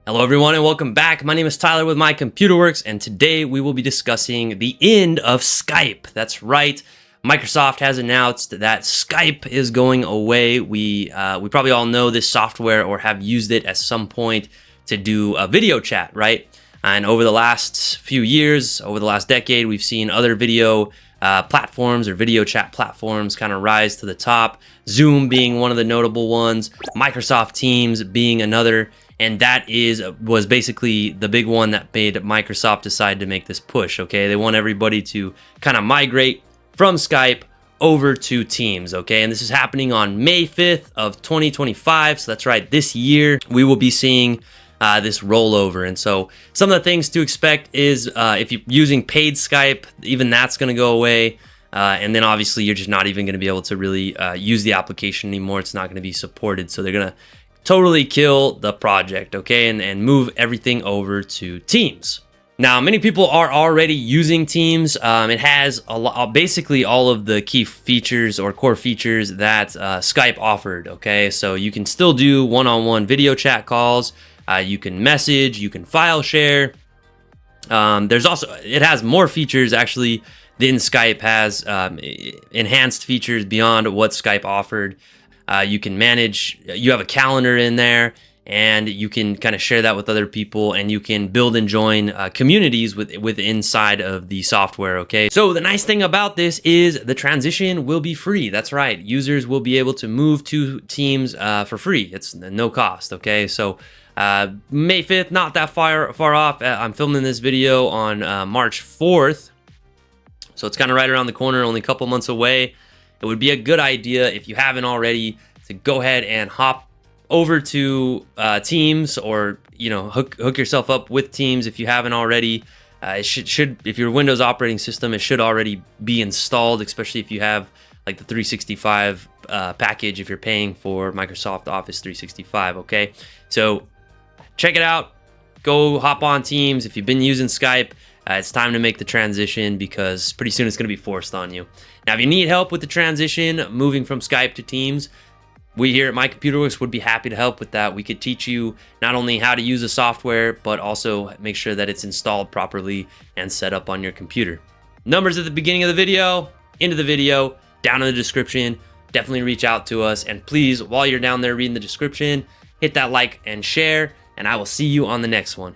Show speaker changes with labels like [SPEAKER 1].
[SPEAKER 1] Hello everyone and welcome back. My name is Tyler with My Computer Works, and today we will be discussing the end of Skype. That's right. Microsoft has announced that Skype is going away. We probably all know this software or have used it at some point to do a video chat, right? And over the last few years, over the last decade, we've seen other video platforms or video chat platforms kind of rise to the top. Zoom being one of the notable ones, Microsoft Teams being another. And that was basically the big one that made Microsoft decide to make this push, okay? They want everybody to kind of migrate from Skype over to Teams, okay? And this is happening on May 5th of 2025, so that's right, this year we will be seeing this rollover. And so some of the things to expect is if you're using paid Skype, even that's gonna go away. And then obviously you're just not even gonna be able to really use the application anymore. It's not gonna be supported, so they're gonna totally kill the project, okay, and move everything over to Teams. Now, many people are already using Teams. It has basically all of the key features or core features that Skype offered, okay? So you can still do one-on-one video chat calls. You can message, you can file share. It has more features actually than Skype has, enhanced features beyond what Skype offered. You can manage, you have a calendar in there, and you can kind of share that with other people, and you can build and join communities with inside of the software, okay? So the nice thing about this is the transition will be free. That's right. Users will be able to move to Teams for free. It's no cost, okay? So May 5th, not that far off. I'm filming this video on March 4th. So it's kind of right around the corner, only a couple months away. It would be a good idea, if you haven't already, to go ahead and hop over to Teams, or hook yourself up with Teams if you haven't already. It should, if your Windows operating system, it should already be installed, especially if you have like the 365 package, if you're paying for Microsoft Office 365. Okay, so check it out. Go hop on Teams. If you've been using Skype, it's time to make the transition, because pretty soon it's going to be forced on you. Now, if you need help with the transition, moving from Skype to Teams, we here at My Computer Works would be happy to help with that. We could teach you not only how to use the software, but also make sure that it's installed properly and set up on your computer. Numbers at the beginning of the video, into the video, down in the description. Definitely reach out to us. And please, while you're down there reading the description, hit that like and share, and I will see you on the next one.